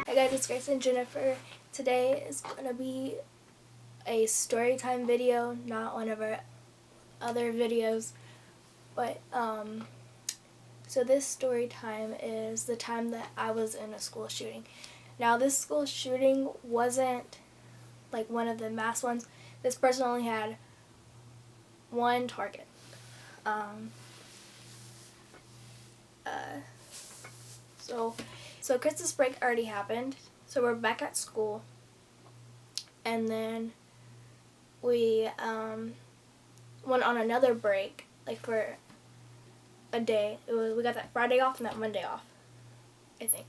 Hey guys, it's Grace and Jennifer. Today is going to be a story time video, not one of our other videos. But, so this story time is the time that I was in a school shooting. Now this school shooting wasn't like one of the mass ones. This person only had one target. So Christmas break already happened, so we're back at school, and then we went on another break, like for a day. We got that Friday off and that Monday off, I think.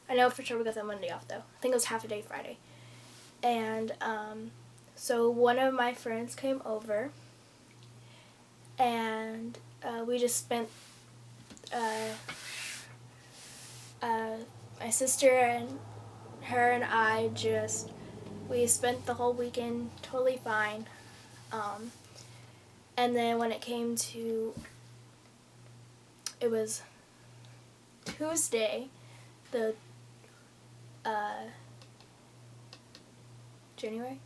I know for sure we got that Monday off though. I think it was half a day Friday. And so one of my friends came over, and we just spent my sister and her and I we spent the whole weekend totally fine. And then when it came to, it was Tuesday, the January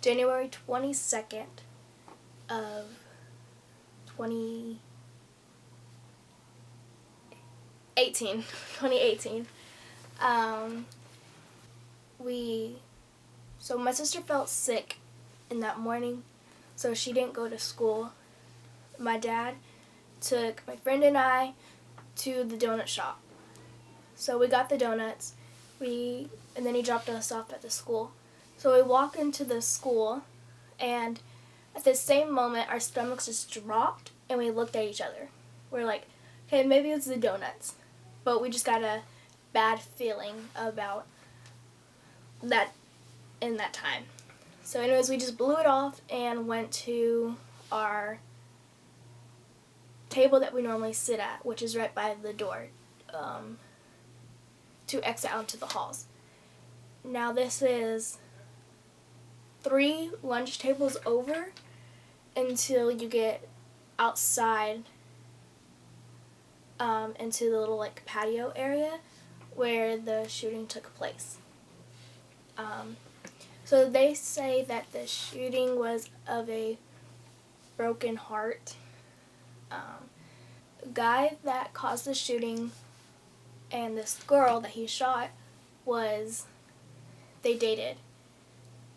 22nd of 2018. So my sister felt sick in that morning, so she didn't go to school. My dad took my friend and I to the donut shop. So we got the donuts, and then he dropped us off at the school. So we walk into the school, and at the same moment our stomachs just dropped and we looked at each other. We're like, okay, maybe it's the donuts. But we just got a bad feeling about that in that time. So anyways, we just blew it off and went to our table that we normally sit at, which is right by the door to exit out into the halls. Now this is 3 lunch tables over until you get outside into the little like patio area where the shooting took place. So they say that the shooting was of a broken heart. The guy that caused the shooting and this girl that he shot they dated,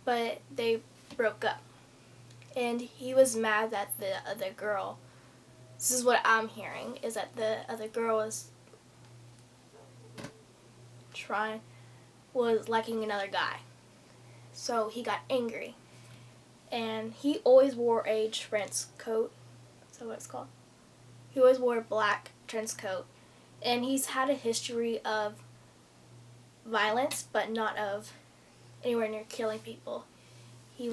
but they broke up. And he was mad that the other girl, this is what I'm hearing, is that the other girl was liking another guy. So he got angry. And he always wore a trench coat. Is that what it's called? He always wore a black trench coat. And he's had a history of violence, but not of anywhere near killing people. He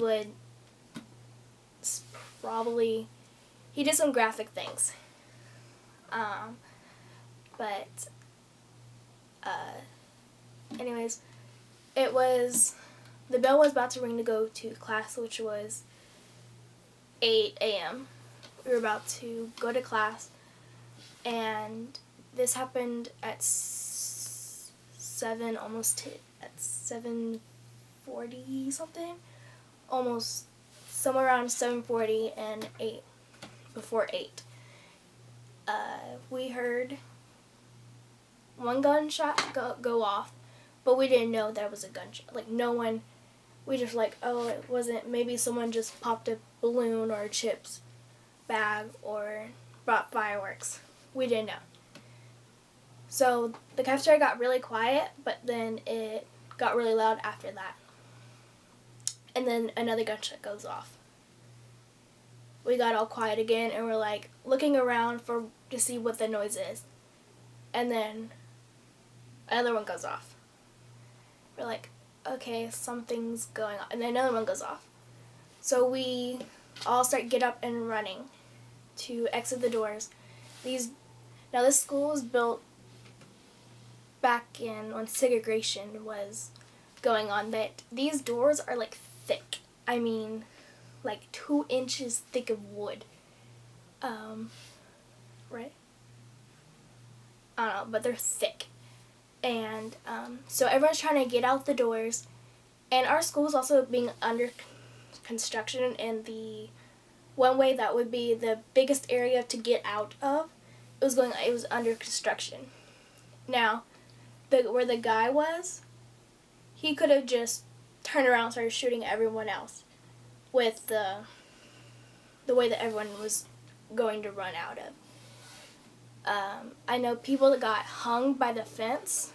did some graphic things. Anyways, the bell was about to ring to go to class, which was 8 a.m. We were about to go to class, and this happened at 7:40 something, almost somewhere around 7:40 and 8, before 8. We heard one gunshot go off, but we didn't know that was a gunshot. Like we just like, oh, it wasn't, maybe someone just popped a balloon or a chips bag or brought fireworks. We didn't know. So the cafeteria got really quiet, but then it got really loud after that. And then another gunshot goes off. We got all quiet again, and we're like looking around to see what the noise is. And then another one goes off. We're like, okay, something's going on. And then another one goes off. So we all get up and running to exit the doors. Now this school was built back when segregation was going on, that these doors are like thick. I mean, like 2 inches thick of wood. Right? I don't know, but they're thick. And so everyone's trying to get out the doors. And our school is also being under construction, and the one way that would be the biggest area to get out of, it was under construction. Now, where the guy was, he could have just turned around and started shooting everyone else with the way that everyone was going to run out of. I know people that got hung by the fence,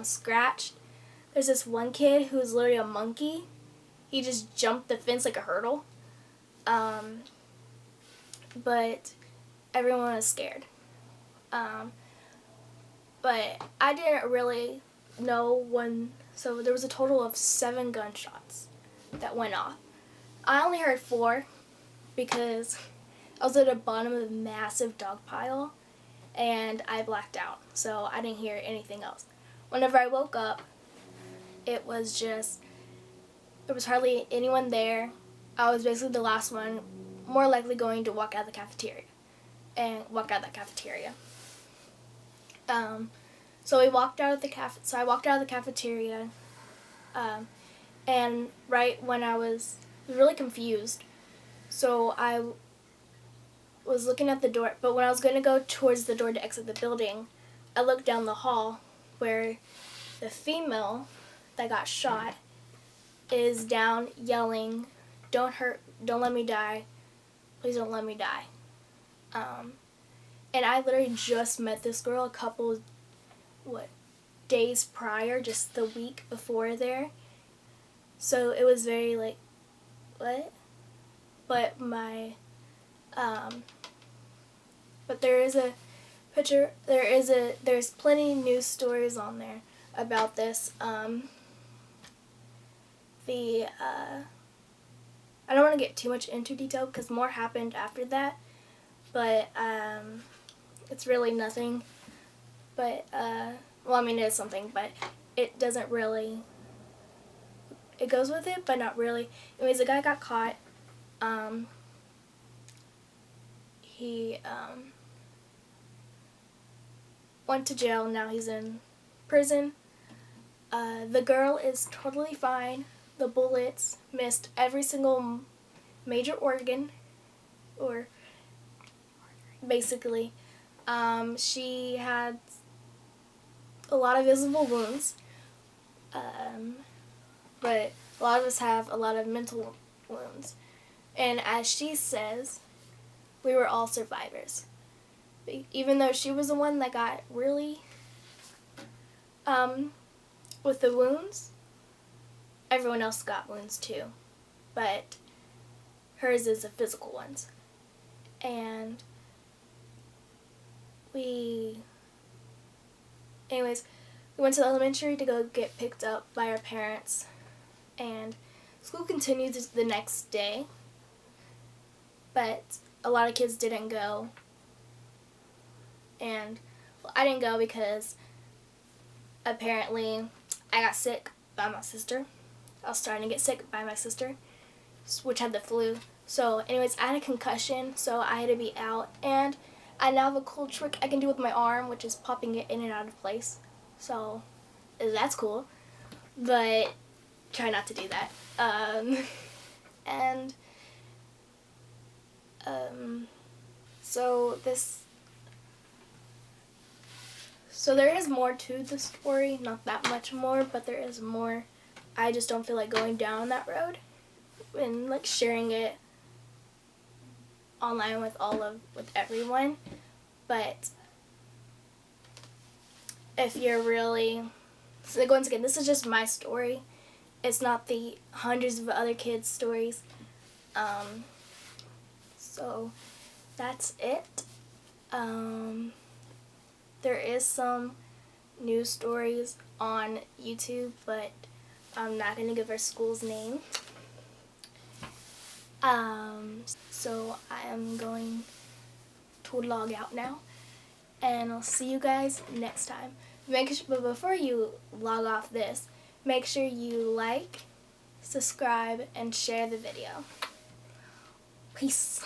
scratched. There's this one kid who was literally a monkey. He just jumped the fence like a hurdle. But everyone was scared. But I didn't really know when, so there was a total of 7 gunshots that went off. I only heard 4 because I was at the bottom of a massive dog pile and I blacked out, so I didn't hear anything else. Whenever I woke up, there was hardly anyone there. I was basically the last one, more likely going to walk out of the cafeteria. So I walked out of the cafeteria, and right when I was really confused, so I was looking at the door, but when I was going to go towards the door to exit the building, I looked down the hall where the female that got shot is down yelling, "Don't let me die, please don't let me die." And I literally just met this girl a couple days prior, just the week before there. So it was very like, what? But but there is a picture, there's plenty of news stories on there about this. I don't want to get too much into detail because more happened after that, but it's really nothing. But well, I mean, it is something, but it doesn't really. It goes with it, but not really. Anyways, the guy got caught. He went to jail. Now he's in prison. The girl is totally fine. The bullets missed every single major organ, or basically. She had a lot of visible wounds, but a lot of us have a lot of mental wounds. And as she says, we were all survivors. Even though she was the one that got really, with the wounds, everyone else got wounds too. But hers is the physical ones. And anyways, we went to the elementary to go get picked up by our parents. And school continued the next day. But a lot of kids didn't go. And well, I didn't go because apparently I got sick by my sister. I was starting to get sick by my sister, which had the flu. So anyways, I had a concussion, so I had to be out. And I now have a cool trick I can do with my arm, which is popping it in and out of place. So that's cool. But try not to do that. So there is more to the story, not that much more, but there is more. I just don't feel like going down that road and like sharing it online with everyone. But if you're really, so once again, this is just my story. It's not the hundreds of other kids' stories. So that's it. There is some news stories on YouTube, but I'm not going to give our school's name. So I am going to log out now, and I'll see you guys next time. But before you log off this, make sure you like, subscribe, and share the video. Peace.